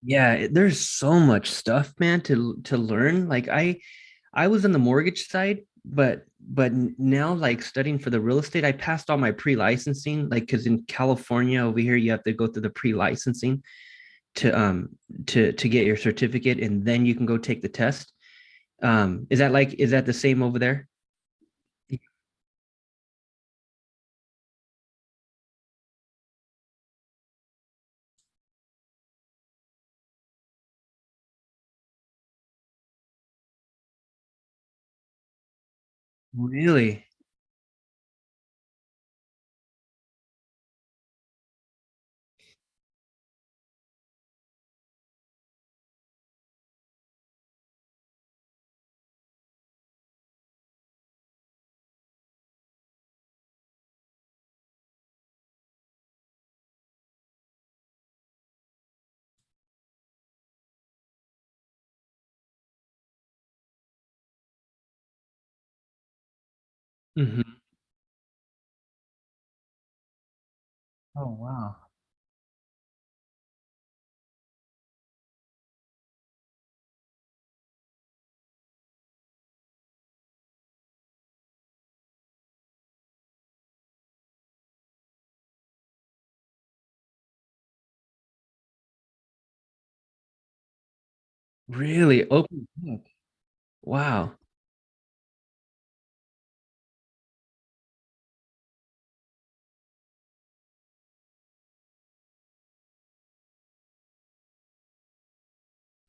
Yeah, there's so much stuff, man, to learn. Like I was on the mortgage side, but now like studying for the real estate, I passed all my pre-licensing, like because in California over here you have to go through the pre-licensing to to get your certificate, and then you can go take the test. Is that the same over there? Really? Hmm. Oh, wow. Really? Open book. Wow.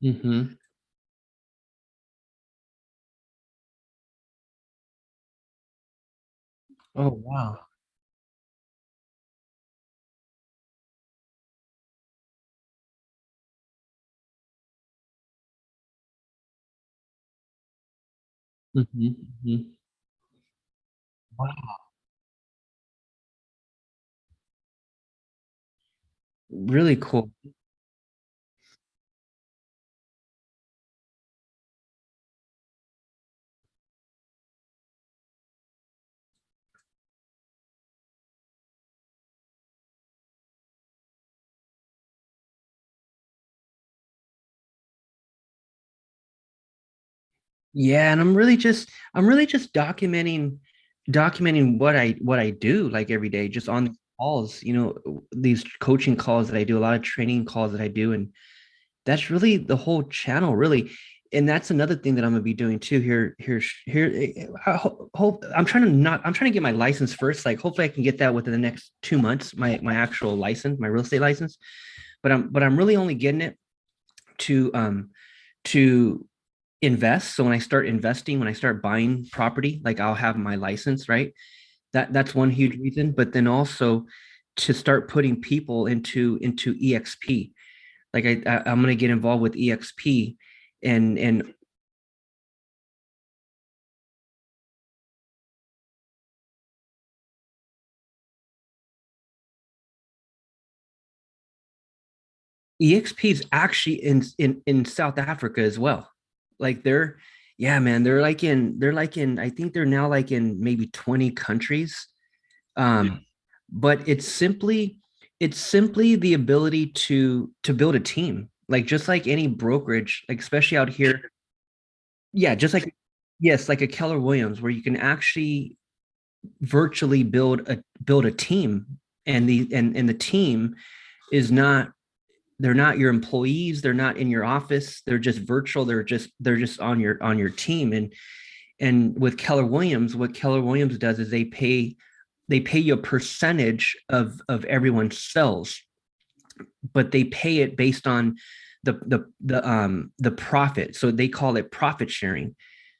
Hmm. Oh, wow. Hmm. Wow. Really cool. Yeah, and I'm really just documenting what I do like every day, just on these calls, these coaching calls that I do, a lot of training calls that I do, and that's really the whole channel, really. And that's another thing that I'm gonna be doing too here. I'm trying to get my license first. Like hopefully I can get that within the next 2 months, my actual license, my real estate license. But I'm really only getting it to to invest. So when I start investing, when I start buying property, like I'll have my license, right? That's one huge reason. But then also to start putting people into EXP. Like I'm gonna get involved with EXP, and EXP is actually in South Africa as well. Like yeah, man, they're like in I think they're now like in maybe 20 countries. But it's simply the ability to build a team, like just like any brokerage, like especially out here. Yeah, just like yes, like a Keller Williams, where you can actually virtually build a team, and the team is not they're not your employees, they're not in your office, they're just virtual, they're just on your team. And with Keller Williams, what Keller Williams does is they pay you a percentage of everyone's sales, but they pay it based on the profit. So they call it profit sharing.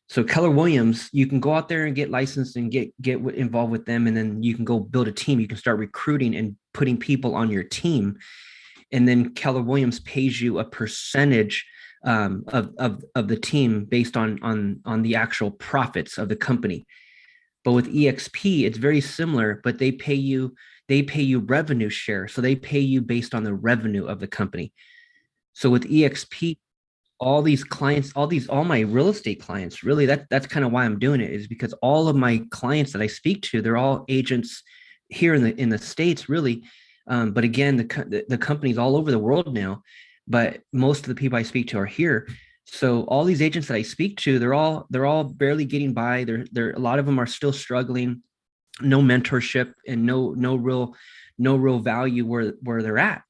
So Keller Williams, you can go out there and get licensed and get involved with them, and then you can go build a team. You can start recruiting and putting people on your team, and then Keller Williams pays you a percentage of the team based on the actual profits of the company. But with EXP, it's very similar, but they pay you revenue share. So they pay you based on the revenue of the company. So with EXP, all my real estate clients, really that's kind of why I'm doing it, is because all of my clients that I speak to, they're all agents here in the States, really. But again, the companies all over the world now. but most of the people I speak to are here. So all these agents that I speak to, they're all barely getting by. They're a lot of them are still struggling, no mentorship and no real value where they're at.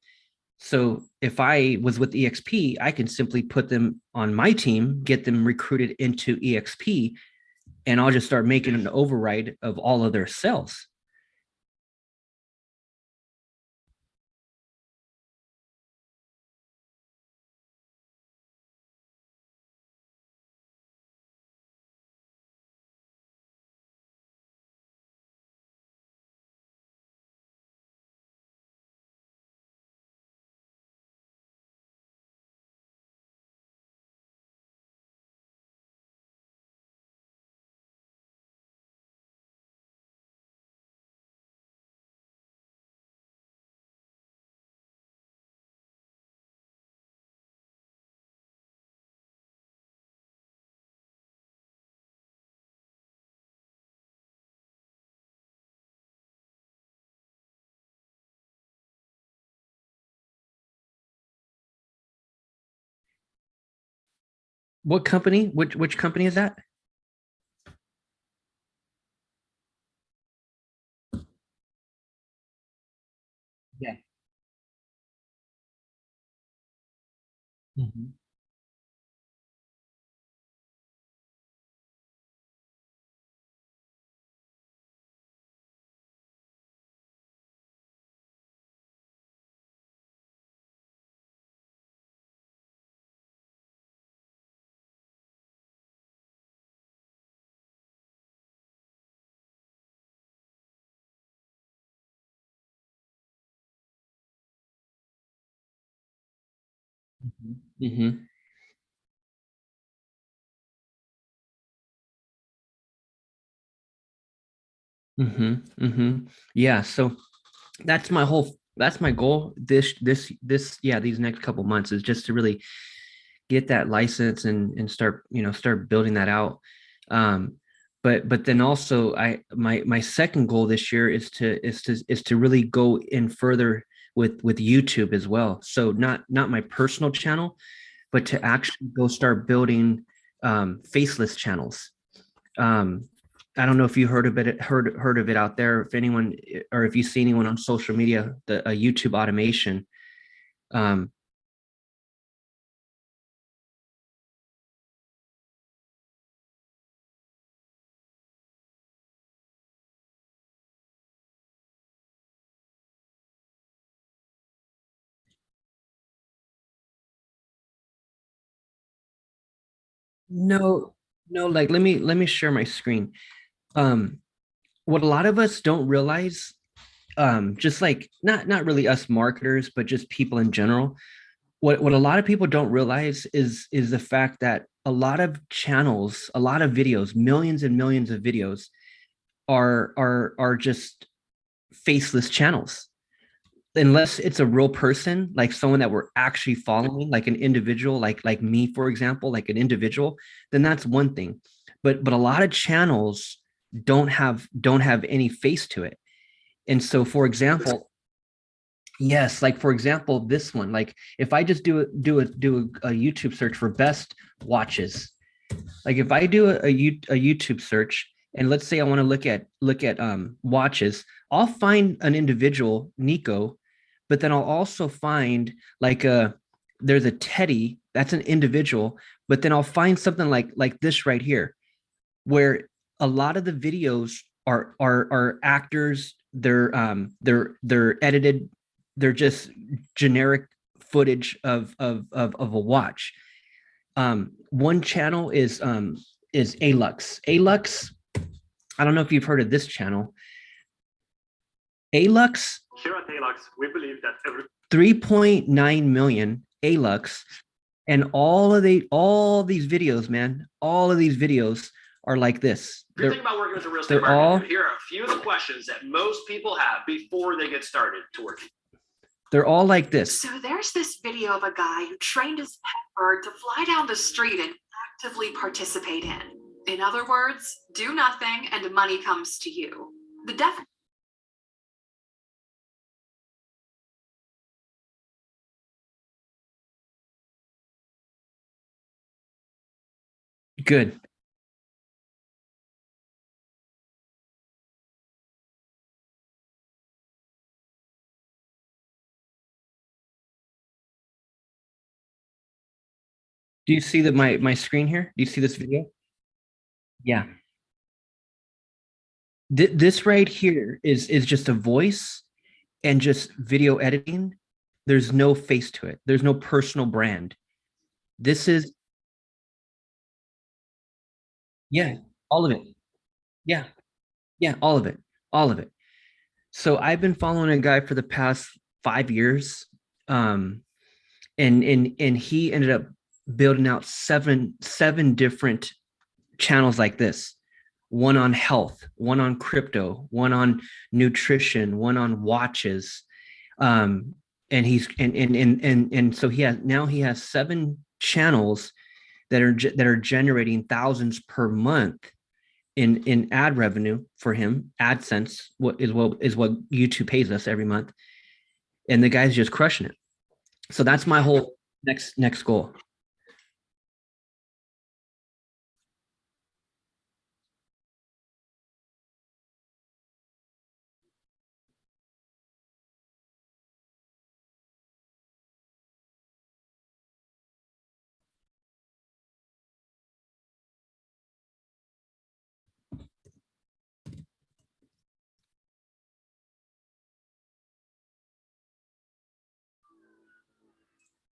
So if I was with EXP, I can simply put them on my team, get them recruited into EXP, and I'll just start making an override of all of their sales. What company? Which company is that? Yeah. Mhm. Mhm. Mhm. Mhm. Yeah. So that's my goal yeah, these next couple months is just to really get that license and start, start building that out. Um, but then also my second goal this year is to really go in further with YouTube as well. So not my personal channel, but to actually go start building faceless channels. um, I don't know if you heard of it out there. If anyone, or if you see anyone on social media, the a YouTube automation. Um, no, no, like let me share my screen. Um, what a lot of us don't realize, just like not really us marketers, but just people in general. What a lot of people don't realize is the fact that a lot of channels, a lot of videos, millions and millions of videos are just faceless channels, unless it's a real person, like someone that we're actually following, like an individual, like me, for example, like an individual, then that's one thing. But a lot of channels don't have any face to it. And so, for example, yes, like for example, this one, like if I just do a YouTube search for best watches, like if I do a YouTube search, and let's say I want to look at watches, I'll find an individual, Nico, but then I'll also find like there's a Teddy, that's an individual, but then I'll find something like this right here, where a lot of the videos are actors, they're edited, they're just generic footage of a watch. One channel is Alux. I don't know if you've heard of this channel. Alux. Here at Alux, we believe that 3.9 million Alux, and all these videos, man, all of these videos are like this. If you're thinking about working with a real estate marketer, here are a few of the questions that most people have before they get started to work. They're all like this. So there's this video of a guy who trained his pet bird to fly down the street and actively participate in other words, do nothing and money comes to you. The def Good. Do you see that my screen here? Do you see this video? Yeah. This right here is just a voice and just video editing. There's no face to it. There's no personal brand. This is, yeah, all of it. Yeah. Yeah, all of it. All of it. So I've been following a guy for the past 5 years. Um, and he ended up building out seven different channels like this: one on health, one on crypto, one on nutrition, one on watches. And he's and so he has seven channels that are generating thousands per month in ad revenue for him. AdSense what YouTube pays us every month, and the guy's just crushing it. So that's my whole next goal.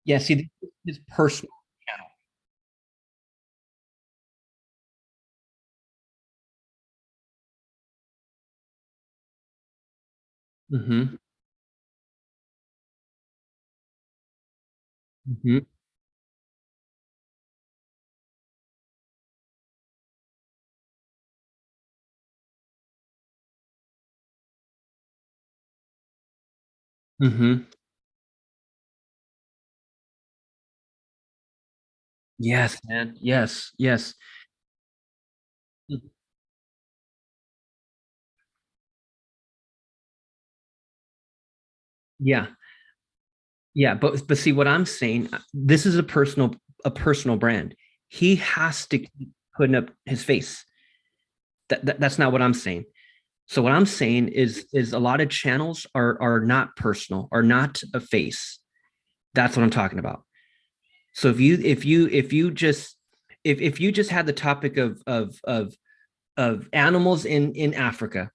Yeah, see, his personal channel. Mm-hmm. Mm-hmm. Mm-hmm. Yes, man. Yes, yes. Yeah, yeah. But see what I'm saying. This is a personal brand. He has to keep putting up his face. That's not what I'm saying. So what I'm saying is a lot of channels are not personal, are not a face. That's what I'm talking about. So if you just if you just had the topic of animals in Africa,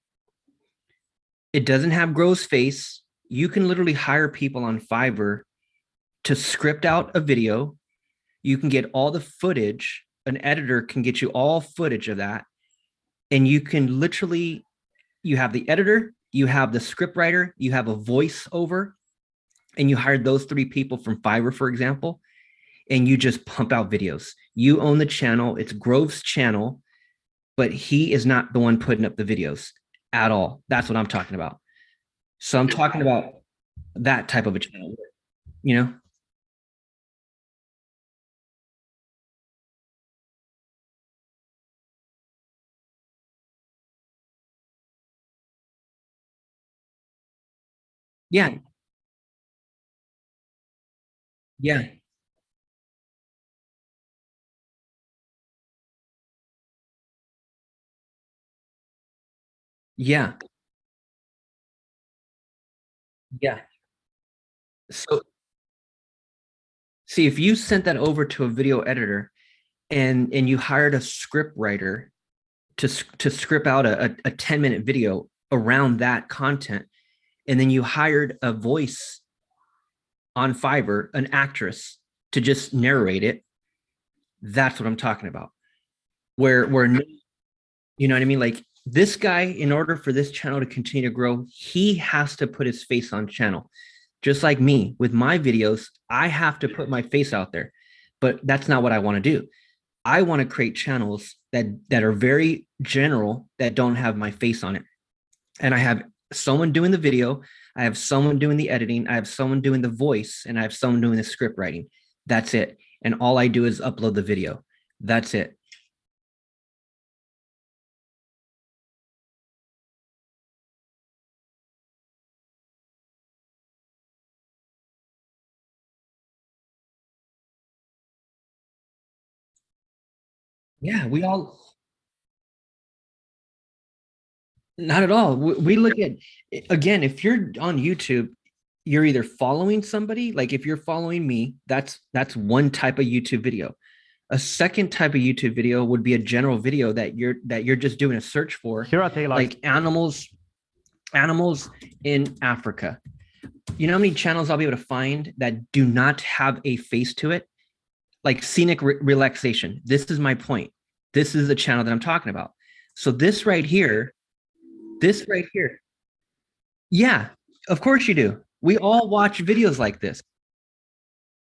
it doesn't have Gro's face. You can literally hire people on Fiverr to script out a video. You can get all the footage. An editor can get you all footage of that, and you can literally you have the editor, you have the script writer, you have a voiceover, and you hired those three people from Fiverr, for example, and you just pump out videos. You own the channel. It's Grove's channel, but he is not the one putting up the videos at all. That's what I'm talking about. So I'm talking about that type of a channel, you know? Yeah, yeah, yeah, yeah. So see, if you sent that over to a video editor and you hired a script writer to script out a 10-minute video around that content, and then you hired a voice on Fiverr, an actress, to just narrate it, that's what I'm talking about. Where you know what I mean? Like this guy, in order for this channel to continue to grow, he has to put his face on channel. Just like me with my videos, I have to put my face out there. But that's not what I want to do. I want to create channels that are very general that don't have my face on it. And I have someone doing the video, I have someone doing the editing, I have someone doing the voice, and I have someone doing the script writing. That's it. And all I do is upload the video. That's it. Yeah, we all not at all. We look at again, if you're on YouTube, you're either following somebody, like if you're following me, that's one type of YouTube video. A second type of YouTube video would be a general video that you're just doing a search for, like animals in Africa. You know how many channels I'll be able to find that do not have a face to it? Like scenic relaxation. This is my point. This is the channel that I'm talking about. So this right here, yeah, of course you do. We all watch videos like this.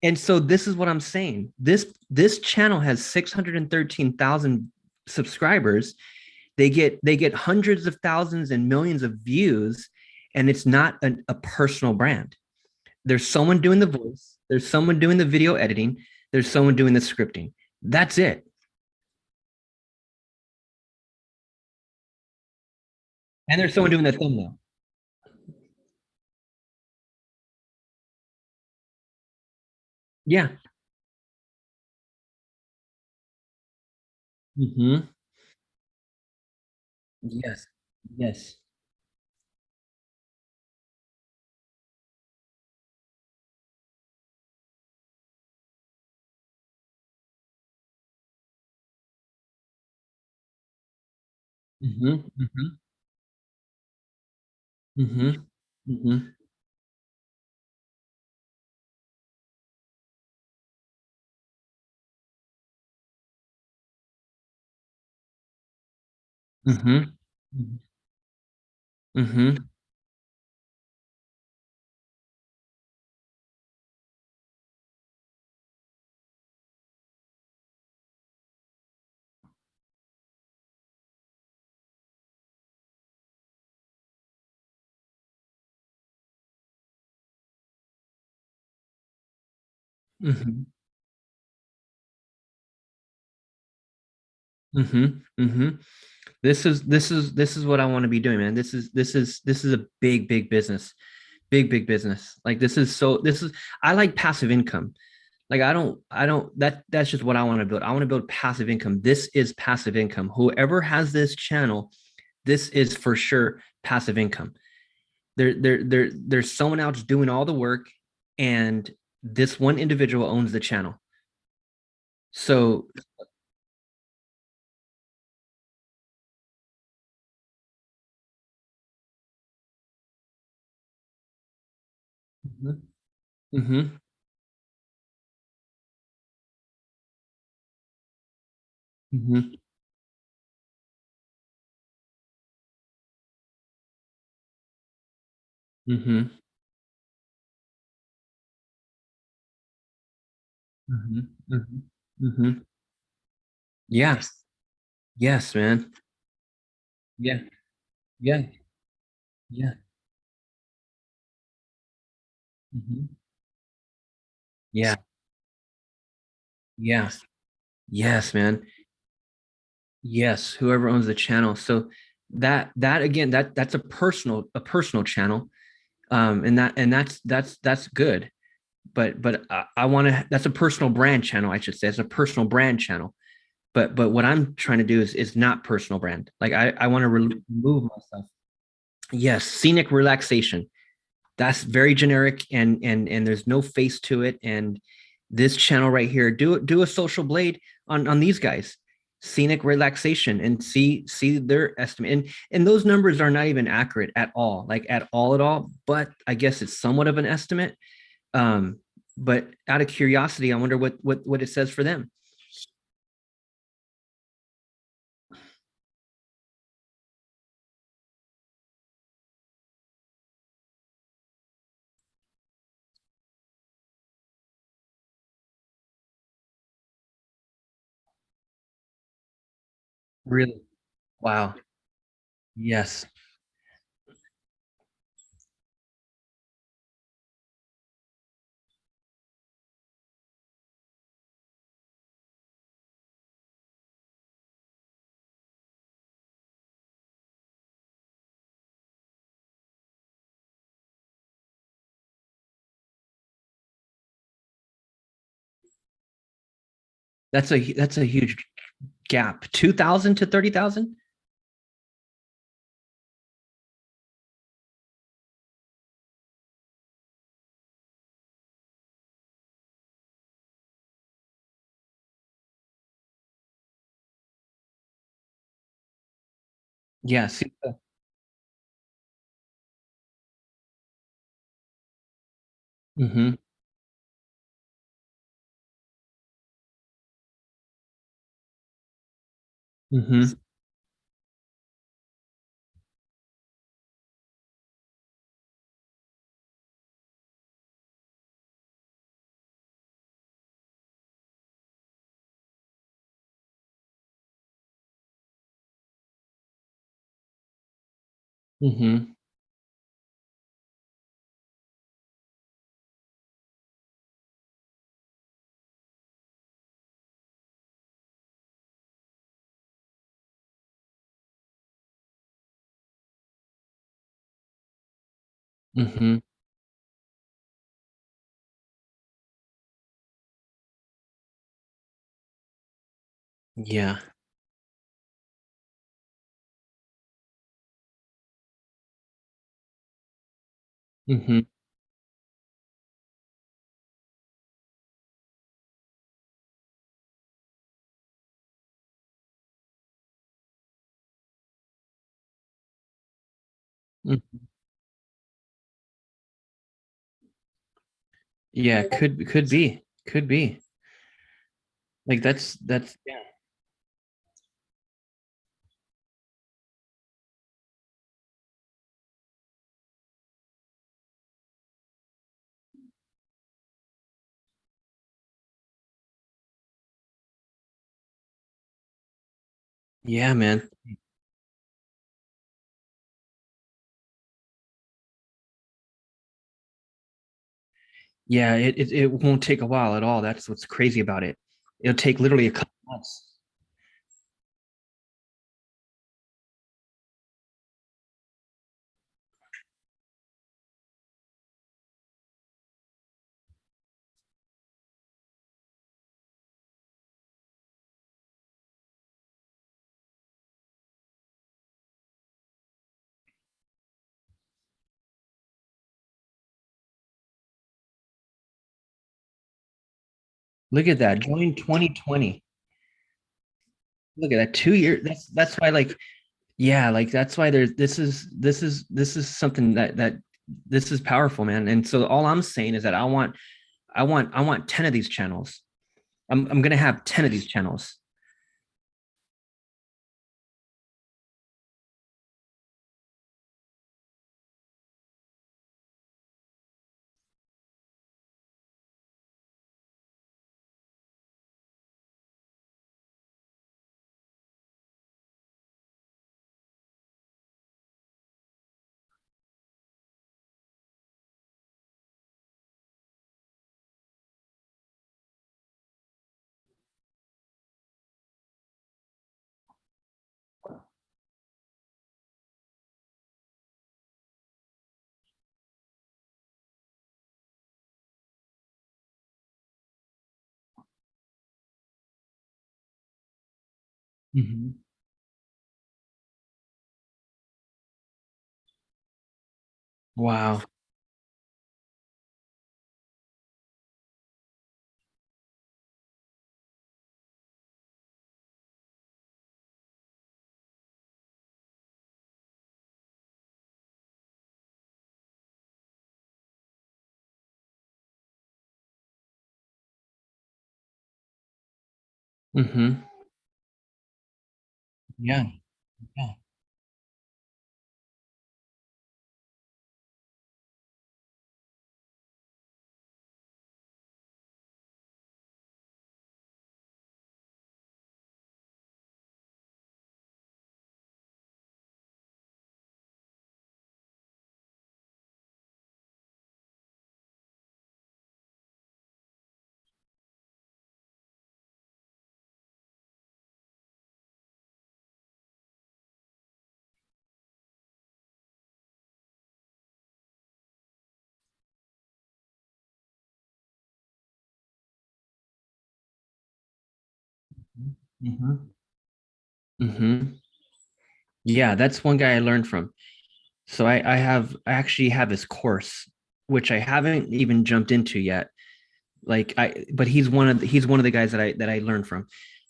And so this is what I'm saying. This channel has 613,000 subscribers. They get hundreds of thousands and millions of views, and it's not a personal brand. There's someone doing the voice, there's someone doing the video editing, there's someone doing the scripting. That's it. And there's someone doing the thumbnail. Yeah. Mm-hmm. Yes. Yes. Mm-hmm. Mm-hmm. Mm-hmm. Mm-hmm. Mm-hmm. Mm-hmm. Mm-hmm. Mm-hmm. Mm-hmm. This is what I want to be doing, man. This is a big business. Big business. Like this is I like passive income. Like I don't that's just what I want to build. I want to build passive income. This is passive income. Whoever has this channel, this is for sure passive income. There's someone else doing all the work, and this one individual owns the channel. So mm-hmm, mm-hmm, mm-hmm, mm-hmm, mm-hmm, mm-hmm. Yes. Yes, man. Yeah. Yeah. Yeah. Mm-hmm. Yeah. Yeah. Yes, man. Yes, whoever owns the channel. So that again, that's a personal channel. And that's good. But I want to that's a personal brand channel, I should say. It's a personal brand channel. But what I'm trying to do is not personal brand. Like I want to remove myself. Yes, scenic relaxation. That's very generic, and there's no face to it. And this channel right here, do a social blade on these guys, scenic relaxation, and see their estimate. And those numbers are not even accurate at all, like at all, but I guess it's somewhat of an estimate. um but out of curiosity, I wonder what it says for them. Really? Wow. Yes. That's a huge gap? 2,000 to 30,000? Yeah. See, mm-hmm, mm-hmm, mm-hmm. Mm-hmm. Yeah. Mm-hmm. Mm-hmm. Yeah, could be. Could be. Like that's yeah. Yeah, man. Yeah, it won't take a while at all. That's what's crazy about it. It'll take literally a couple months. Look at that. Join 2020. Look at that. 2 years. That's why like yeah, like that's why there's this is something that this is powerful, man. And so all I'm saying is that I want 10 of these channels. I'm gonna have 10 of these channels. Mhm. Wow. Hmm. Yeah. Yeah. Hmm. Hmm. Yeah, that's one guy I learned from. So I actually have his course, which I haven't even jumped into yet. But he's one of the guys that I learned from.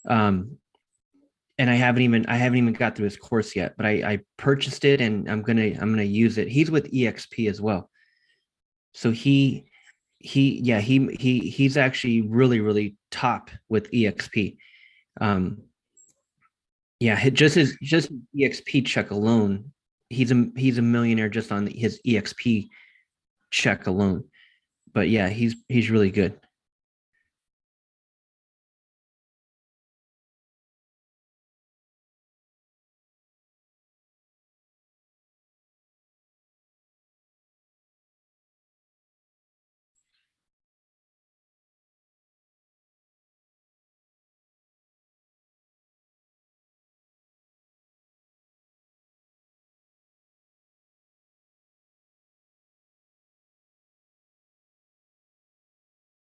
Um, and I haven't even got through his course yet, but I purchased it and I'm gonna use it. He's with EXP as well. So he's actually really top with EXP. Um, yeah, just EXP check alone, he's a millionaire just on his EXP check alone. But yeah, he's really good.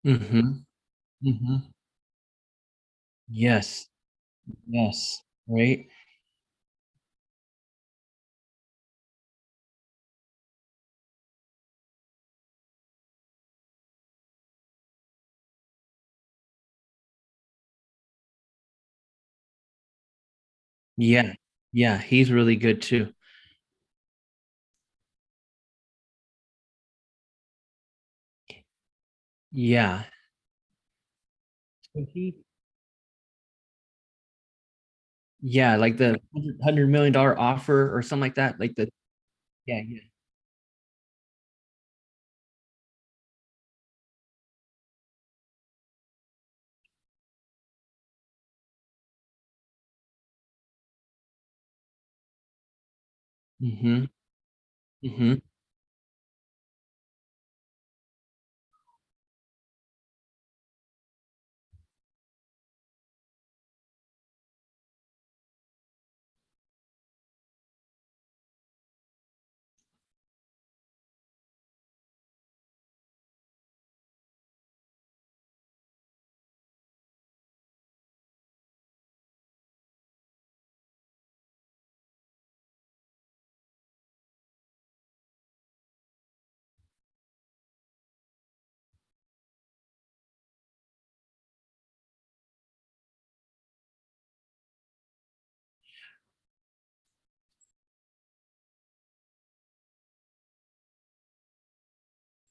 Mm-hmm. Mm-hmm. Yes. Yes. Right. Yeah. Yeah. He's really good too. Yeah. So yeah, like the $100 million offer or something like that. Like the, yeah, yeah. Mm-hmm. Mm-hmm.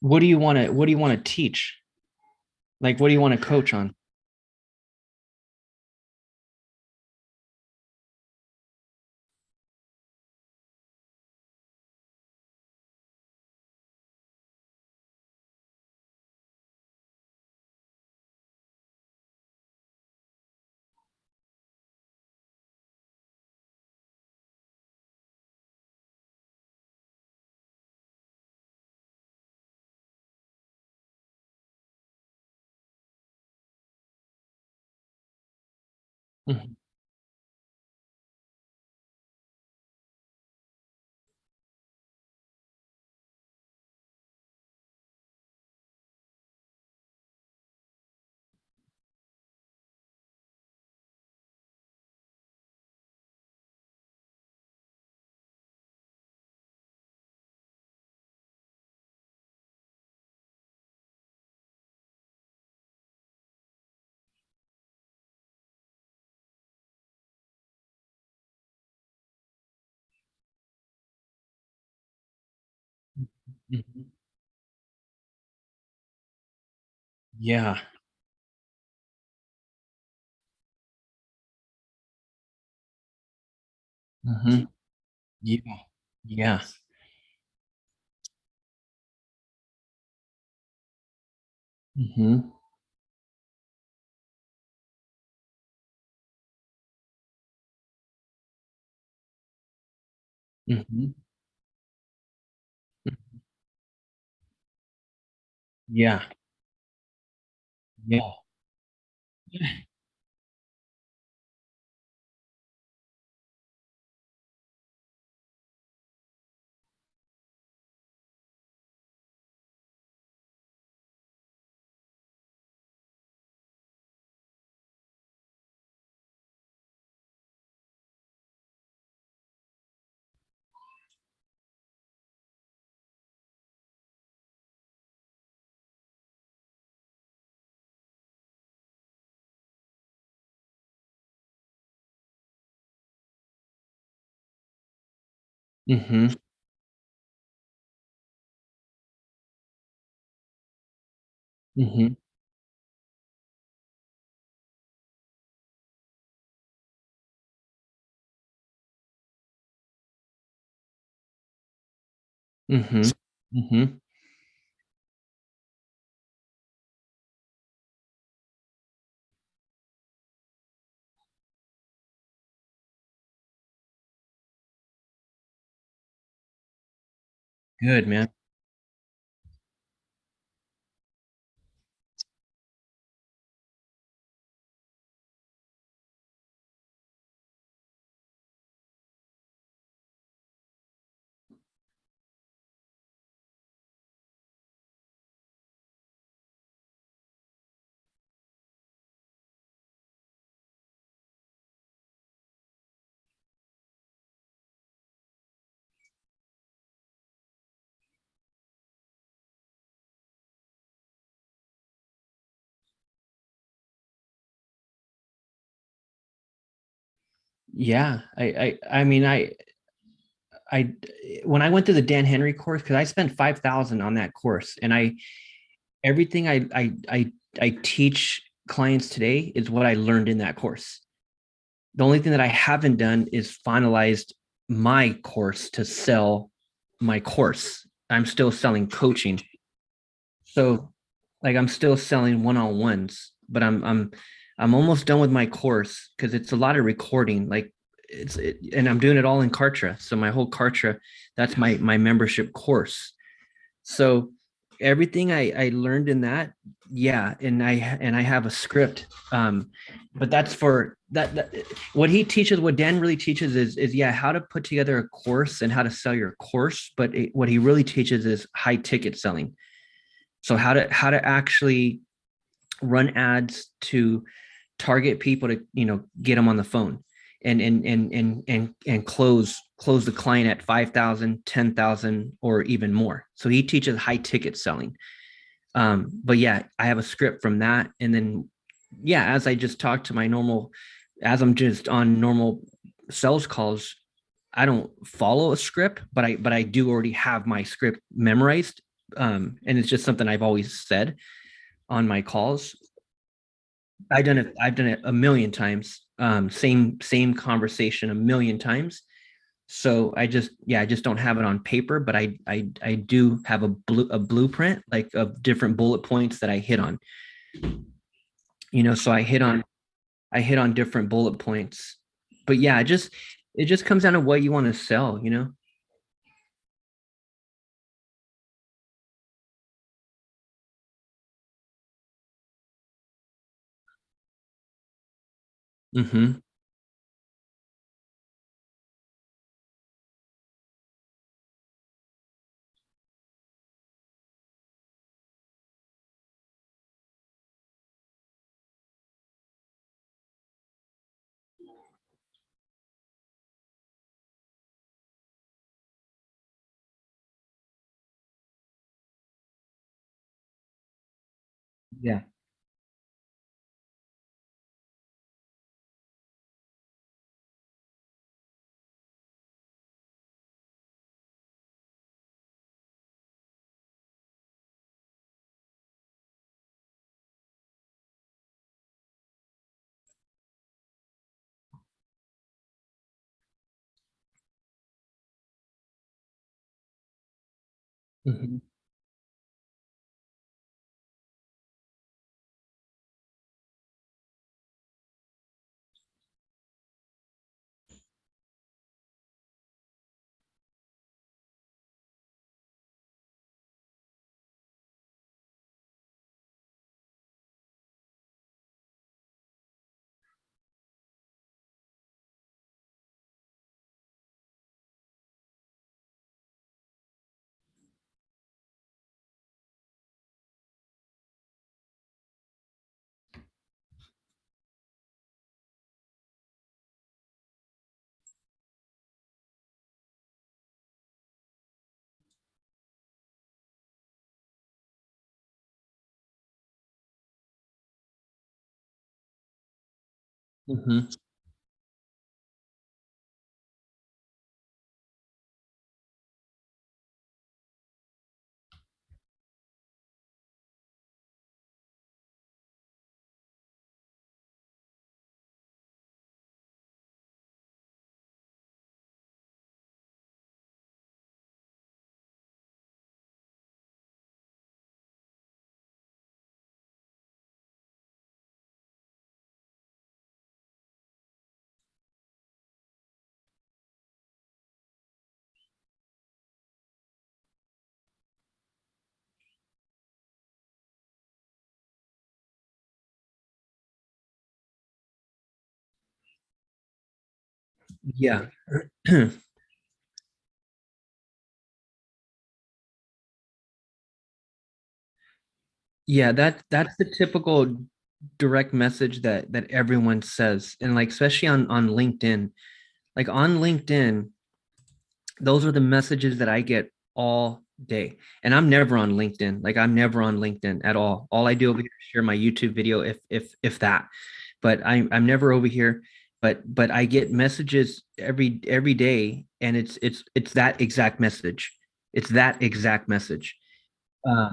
What do you want to teach? Like what do you want to coach on? Mhm. Mhm. Yeah. Hmm. Yeah. Yeah. Hmm. Hmm. Yeah. Yeah. Mm-hmm. Mm-hmm. Mm-hmm. Mm-hmm. Good, man. Yeah. I mean, I, when I went through the Dan Henry course, because I spent 5,000 on that course, and everything I teach clients today is what I learned in that course. The only thing that I haven't done is finalized my course to sell my course. I'm still selling coaching. So like I'm still selling one-on-ones, but I'm almost done with my course because it's a lot of recording. Like and I'm doing it all in Kartra. So my whole Kartra, that's my membership course. So everything I learned in that, yeah, and I have a script. But that's for that what he teaches, what Dan really teaches is yeah, how to put together a course and how to sell your course. But what he really teaches is high ticket selling. So how to actually run ads to target people to get them on the phone and close the client at 5,000, 10,000, or even more. So he teaches high ticket selling. But yeah, I have a script from that. And then, yeah, as I just talk to my normal, as I'm just on normal sales calls, I don't follow a script, but I do already have my script memorized. And it's just something I've always said on my calls. I've done it a million times. Same conversation a million times. So I just don't have it on paper, but I do have a blueprint like of different bullet points that I hit on. So I hit on different bullet points. But yeah, it just comes down to what you want to sell. Mm-hmm. Yeah. Mm-hmm. Mm-hmm. Yeah. Yeah, that's the typical direct message that everyone says. And like especially on LinkedIn. Like on LinkedIn, those are the messages that I get all day. And I'm never on LinkedIn. Like I'm never on LinkedIn at all. All I do over here is share my YouTube video if that. But I'm never over here. But I get messages every day and it's that exact message. It's that exact message. Uh,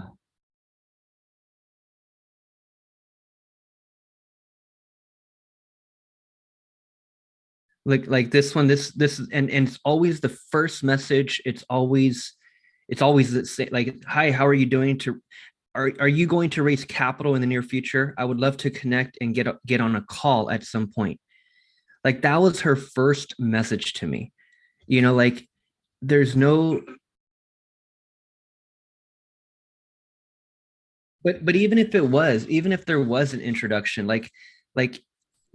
like this one, this and it's always the first message. It's always the same, like, hi, how are you doing? To are you going to raise capital in the near future? I would love to connect and get on a call at some point. Like that was her first message to me. Like there's no, but even if there was an introduction, like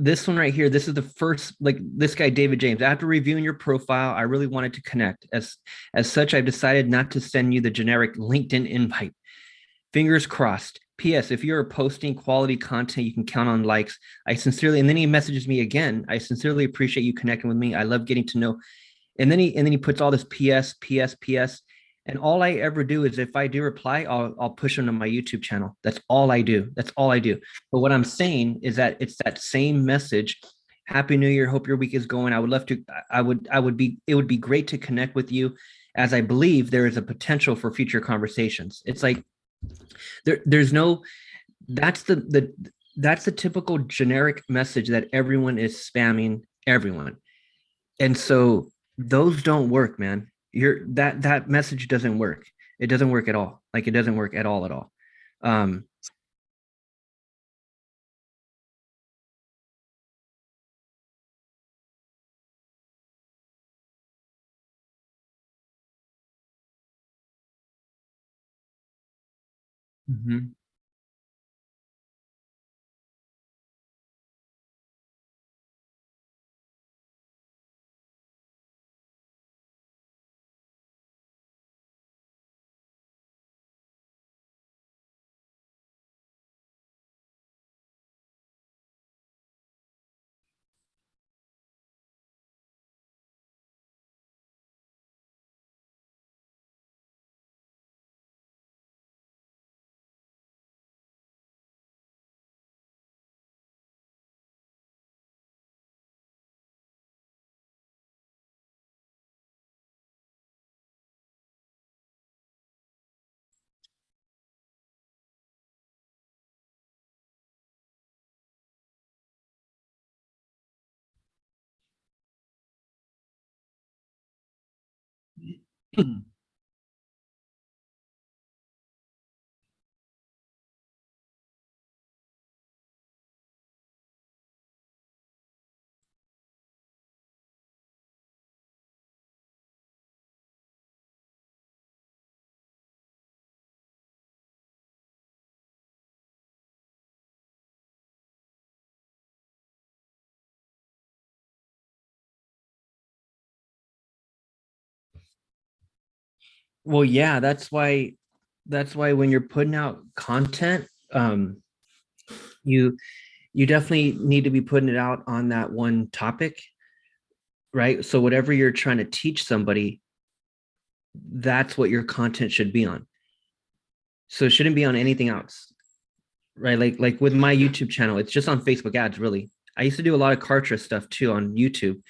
this one right here, this is the first, like this guy David James. After reviewing your profile, I really wanted to connect. As such, I've decided not to send you the generic LinkedIn invite. Fingers crossed. P.S. If you're posting quality content, you can count on likes. I sincerely, and then he messages me again. I sincerely appreciate you connecting with me. I love getting to know. And then he puts all this P.S. P.S. P.S. And all I ever do is if I do reply, I'll push them to my YouTube channel. That's all I do. That's all I do. But what I'm saying is that it's that same message. Happy New Year. Hope your week is going. I would love to. I would be. It would be great to connect with you, as I believe there is a potential for future conversations. It's like there's no, that's the typical generic message that everyone is spamming everyone. And so those don't work, man. That message doesn't work. It doesn't work at all. Like it doesn't work at all. um mhm. Well, yeah, that's why when you're putting out content, you you definitely need to be putting it out on that one topic, right? So whatever you're trying to teach somebody, that's what your content should be on. So it shouldn't be on anything else, right? Like with my YouTube channel, it's just on Facebook ads, really. I used to do a lot of Kartra stuff too on YouTube,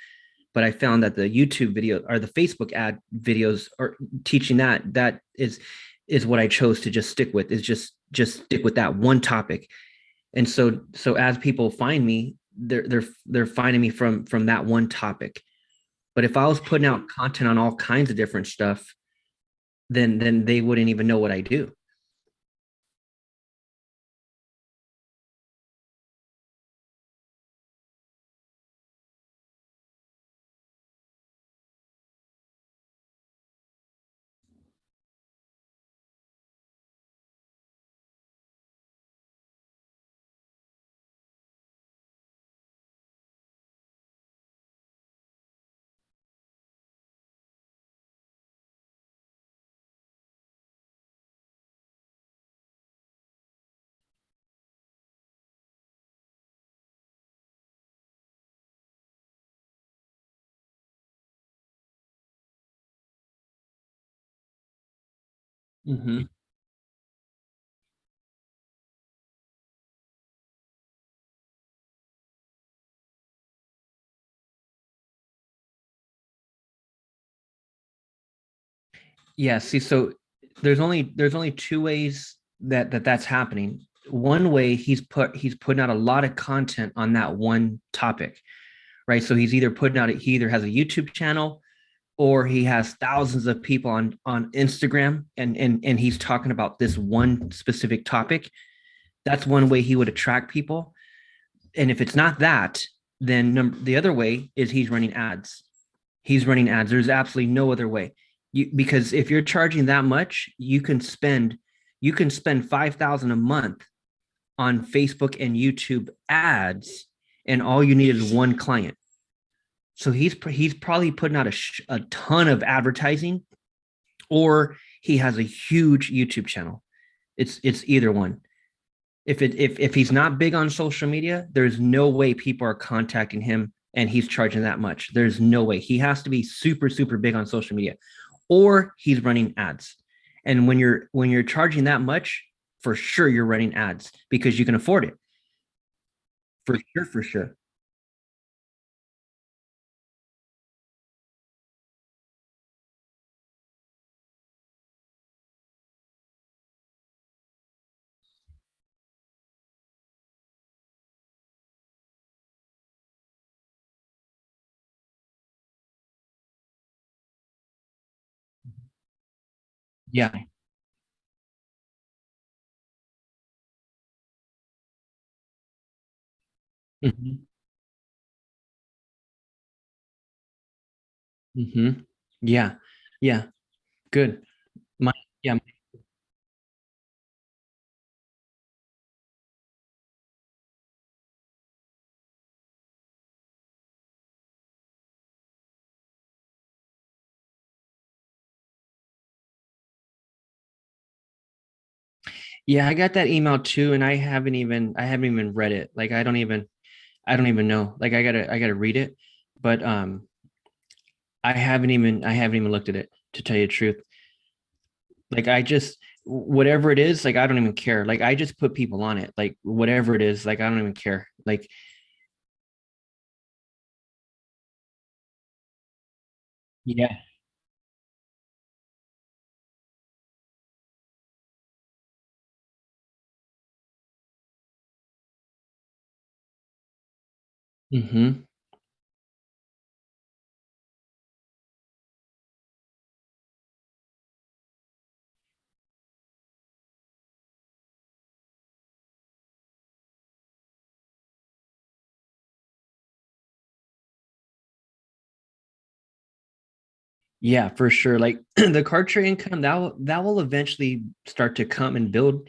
but I found that the YouTube video or the Facebook ad videos are teaching that is what I chose to just stick with, is just stick with that one topic. And so as people find me, they're finding me from that one topic. But if I was putting out content on all kinds of different stuff, then they wouldn't even know what I do. Hmm. Yeah, see, so there's only two ways that's happening. One way, he's putting out a lot of content on that one topic, right? So he either has a YouTube channel, or he has thousands of people on Instagram, and he's talking about this one specific topic. That's one way he would attract people. And if it's not that, then the other way is he's running ads. He's running ads. There's absolutely no other way. Because if you're charging that much, you can spend 5,000 a month on Facebook and YouTube ads, and all you need is one client. So he's probably putting out a ton of advertising, or he has a huge YouTube channel. It's either one. If he's not big on social media, there's no way people are contacting him and he's charging that much. There's no way. He has to be super super big on social media, or he's running ads. And when you're charging that much, for sure you're running ads because you can afford it. For sure, for sure. Yeah. Hmm. Hmm. Yeah. Yeah. Good. My yeah. Yeah, I got that email too, and I haven't even read it. Like I don't even know. Like I gotta read it, but I haven't even looked at it, to tell you the truth. Like I just whatever it is, like I don't even care. Like I just put people on it. Like whatever it is, like I don't even care. Like yeah. Hmm. Yeah, for sure. Like the card trade income that will eventually start to come and build,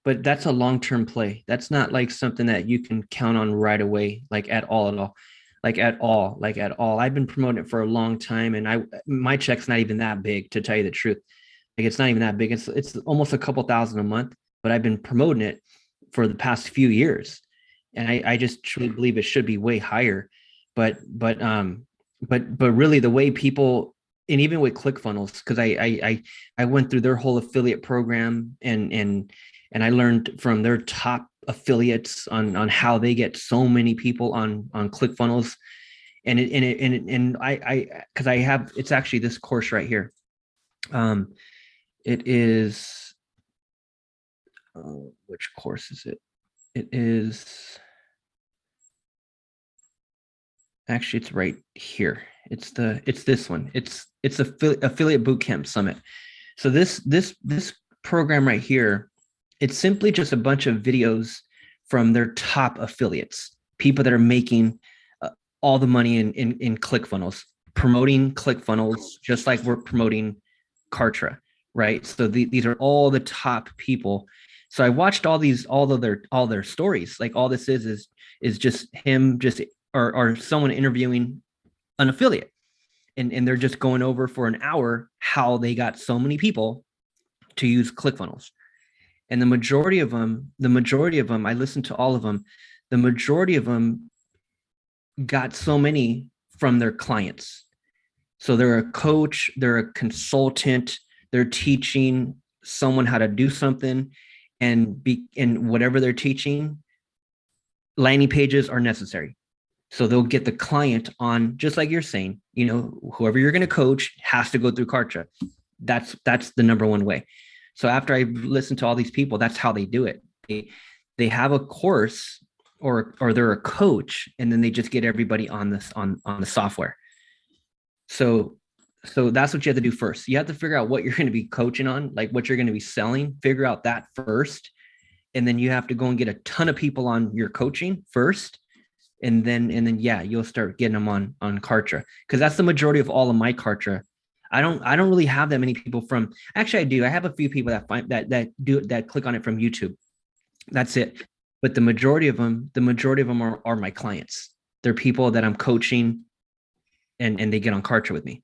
but that's a long-term play. That's not like something that you can count on right away, like at all, like at all, like at all. I've been promoting it for a long time, and I my check's not even that big, to tell you the truth. Like it's not even that big. It's almost a couple thousand a month, but I've been promoting it for the past few years, and I just truly believe it should be way higher. But really the way people, and even with ClickFunnels, because I went through their whole affiliate program, and I learned from their top affiliates on how they get so many people on ClickFunnels, and I because I have, it's actually this course right here. Um, it is which course is it? It is actually, it's right here. It's this one. It's affiliate bootcamp summit. So this program right here, it's simply just a bunch of videos from their top affiliates, people that are making all the money in ClickFunnels, promoting ClickFunnels just like we're promoting Kartra, right? So these are all the top people. So I watched all their stories. Like all this is just him, just or someone interviewing an affiliate, and they're just going over for an hour how they got so many people to use ClickFunnels. And the majority of them, I listened to all of them. The majority of them got so many from their clients. So they're a coach, they're a consultant, they're teaching someone how to do something, and whatever they're teaching, landing pages are necessary. So they'll get the client on, just like you're saying, whoever you're going to coach has to go through Kartra. That's the number one way. So after I listened to all these people, that's how they do it. They have a course, or they're a coach, and then they just get everybody on this on the software. So that's what you have to do first. You have to figure out what you're going to be coaching on, like what you're going to be selling, figure out that first. And then you have to go and get a ton of people on your coaching first. And then yeah, you'll start getting them on Kartra, because that's the majority of all of my Kartra. I don't really have that many people from, actually I do. I have a few people that find that click on it from YouTube. That's it. But the majority of them are my clients. They're people that I'm coaching, and they get on Kartra with me.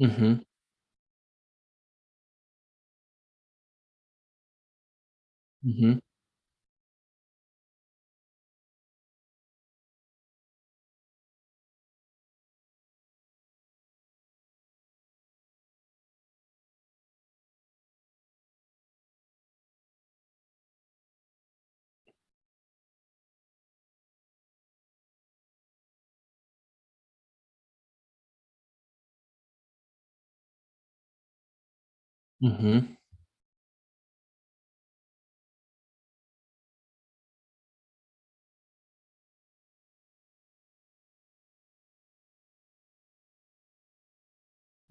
Mm-hmm. Mm-hmm. Mm-hmm.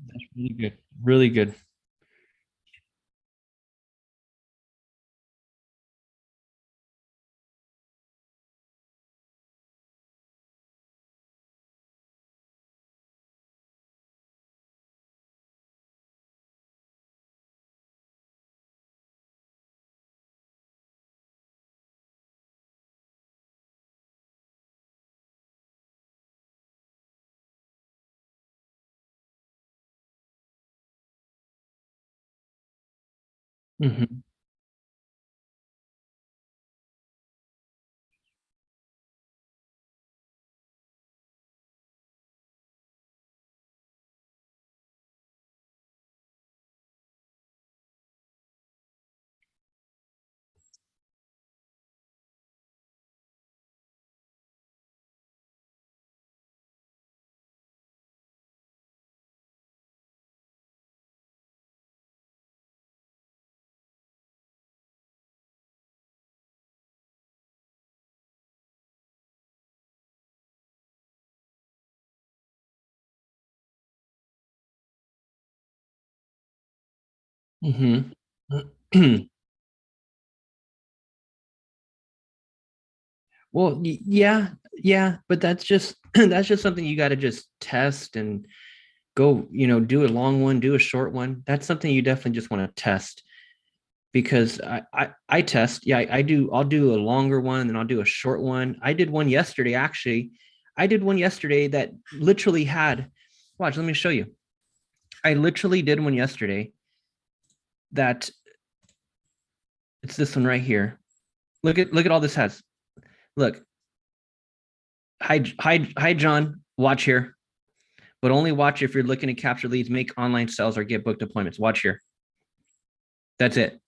That's really good. Really good. Mm-hmm. Mm-hmm. Well, yeah, yeah, but that's just that's just something you got to just test and go, do a long one, do a short one. That's something you definitely just want to test, because I test. Yeah, I do. I'll do a longer one, and I'll do a short one. I did one yesterday, actually. I did one yesterday that literally had, watch, let me show you. I literally did one yesterday that, it's this one right here. Look at all this has. Look, hi, hi, hi, John. Watch here. but only watch if you're looking to capture leads, make online sales, or get booked appointments. Watch here. That's it.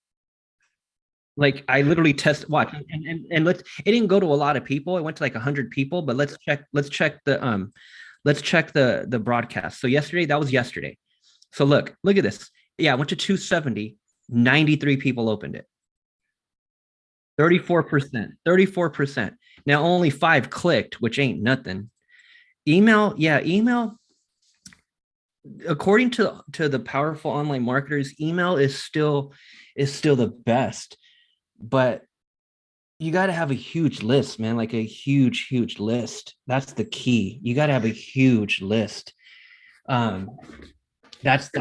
Like I literally test watch and let's it didn't go to a lot of people. It went to like 100 people, but let's check the broadcast. So yesterday, that was yesterday. So look at this. Yeah, I went to 270, 93 people opened it. 34%. 34%. Now only five clicked, which ain't nothing. Email, yeah, email, according to the powerful online marketers, email is still the best. But you got to have a huge list, man, like a huge list. That's the key. You got to have a huge list. Um, that's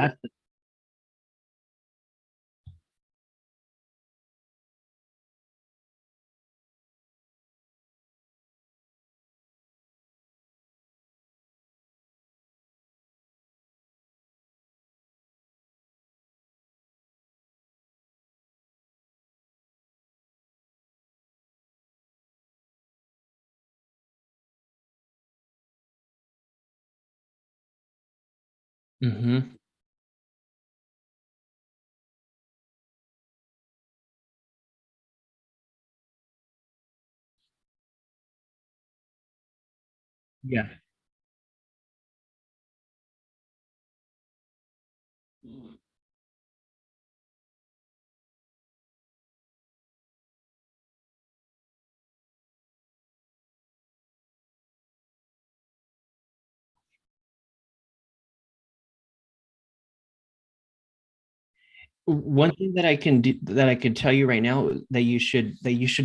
mm-hmm. Yeah. One thing that I can do that I can tell you right now that you should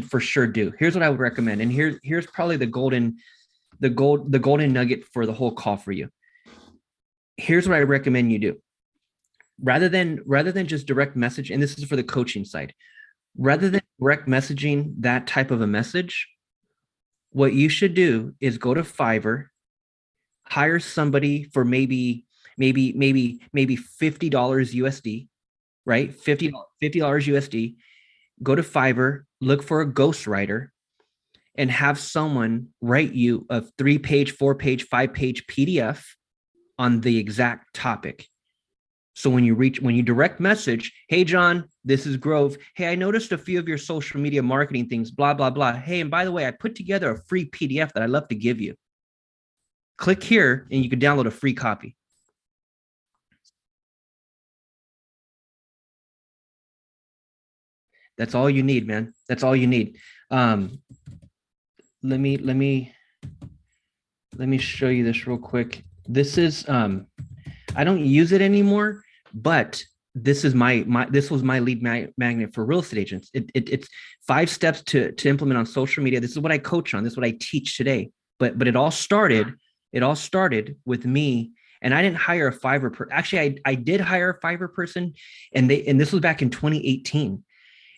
for sure do. Here's what I would recommend, and here's probably the golden nugget for the whole call for you. Here's what I recommend you do. Rather than just direct message, and this is for the coaching side, rather than direct messaging that type of a message, what you should do is go to Fiverr, hire somebody for maybe $50 USD, right? $50 USD. Go to Fiverr, look for a ghostwriter, and have someone write you a 3 page, 4 page, 5 page PDF on the exact topic. So when you direct message, hey John, this is Grove. Hey, I noticed a few of your social media marketing things, blah blah blah. Hey, and by the way, I put together a free PDF that I'd love to give you. Click here and you can download a free copy. That's all you need, man. That's all you need. Um, let me show you this real quick. This is I don't use it anymore, but this was my lead magnet for real estate agents. It's 5 steps to implement on social media. This is what I coach on. This is what I teach today. But it all started with me, and I didn't hire a Actually, I did hire a Fiverr person, and this was back in 2018.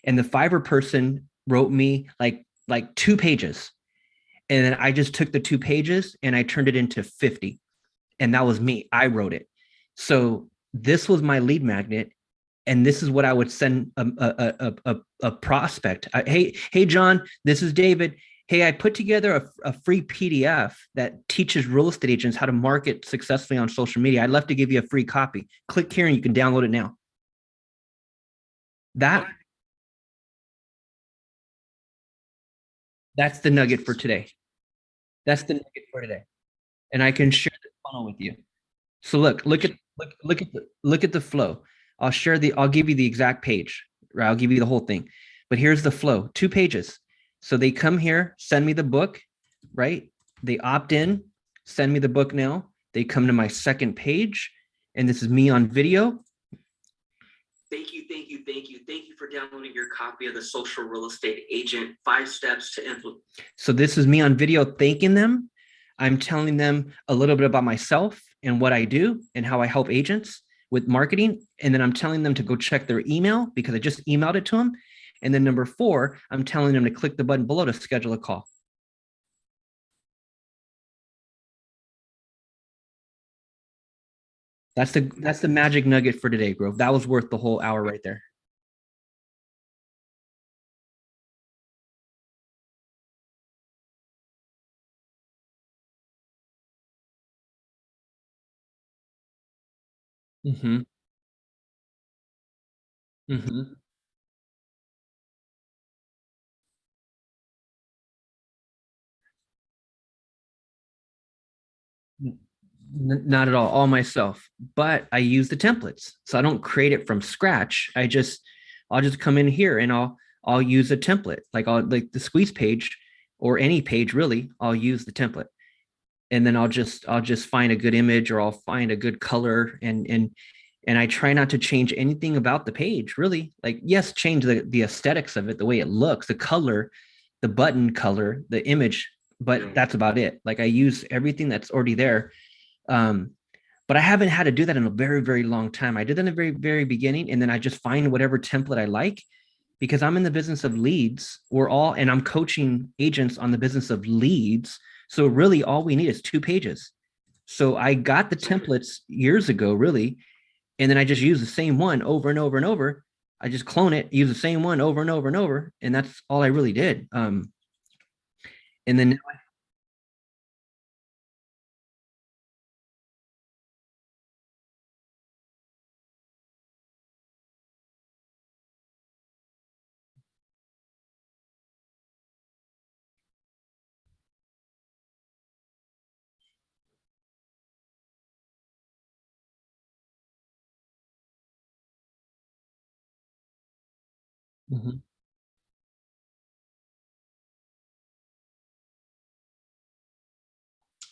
And the Fiverr person wrote me like 2 pages, and then I just took the 2 pages and I turned it into 50, and that was me. I wrote it. So this was my lead magnet, and this is what I would send a prospect. Hey, John, this is David. Hey, I put together a free PDF that teaches real estate agents how to market successfully on social media. I'd love to give you a free copy. Click here and you can download it now. That that's the nugget for today. That's the nugget for today, and I can share the funnel with you. So look at the flow. I'll give you the exact page, right? I'll give you the whole thing. But here's the flow, 2 pages. So they come here, send me the book, right? They opt in, send me the book now. They come to my second page, and this is me on video. Thank you for downloading your copy of the Social Real Estate Agent 5 Steps to Implement. So this is me on video thanking them. I'm telling them a little bit about myself and what I do and how I help agents with marketing. And then I'm telling them to go check their email because I just emailed it to them. And then number 4, I'm telling them to click the button below to schedule a call. That's the magic nugget for today, Grove. That was worth the whole hour right there. Mm-hmm. Mm-hmm. Not at all myself, but I use the templates. So I don't create it from scratch. I'll just come in here and I'll use a template. Like I'll like the squeeze page or any page really, I'll use the template. And then I'll just find a good image or I'll find a good color and I try not to change anything about the page, really. Like yes, change the aesthetics of it, the way it looks, the color, the button color, the image, but that's about it. Like I use everything that's already there. um, but I haven't had to do that in a very, very long time. I did that in the very, very beginning, and then I just find whatever template I like because I'm in the business of leads. And I'm coaching agents on the business of leads. So really, all we need is 2 pages. So I got the templates years ago, really, and then I just use the same one over and over and over. I just clone it, use the same one over and over and over, and that's all I really did. And then Mhm.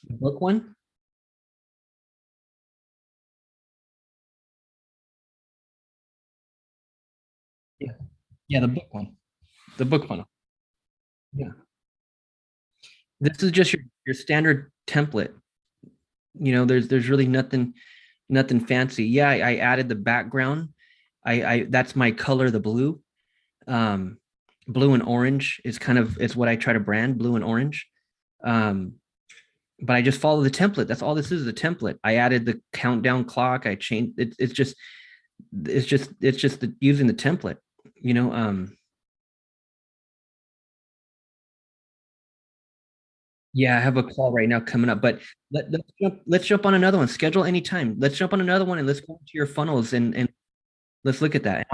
The book one, yeah, yeah, the book one, the book funnel. Yeah. This is just your standard template. There's really nothing fancy. Yeah, I added the background. I That's my color, the blue. Um, Blue and orange is what I try to brand, blue and orange. Um, but I just follow the template. That's all this is a template. I added the countdown clock. I changed it. It's just using the template. You know, Yeah, I have a call right now coming up, but let's jump on another one. Schedule anytime. Let's jump on another one and let's go to your funnels and let's look at that.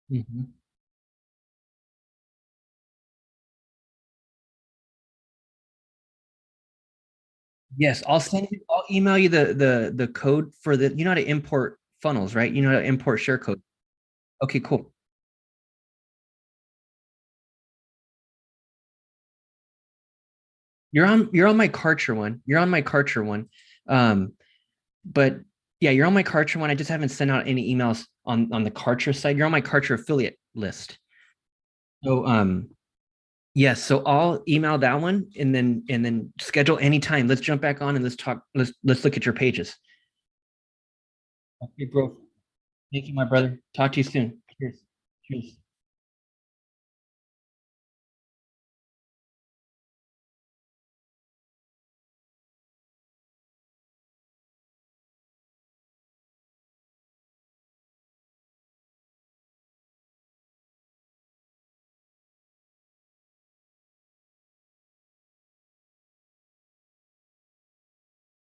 Mhm. Yes, I'll email you the code for the you know how to import funnels, right? You know how to import share code. Okay, cool. You're on my Karcher one. You're on my Karcher one. Um, but yeah, you're on my Karcher one. I just haven't sent out any emails on the Karcher side. You're on my Karcher affiliate list. So yes, so I'll email that one and then schedule any time. Let's jump back on and let's talk. Let's look at your pages. Okay, bro. Thank you, my brother. Talk to you soon. Cheers. Cheers.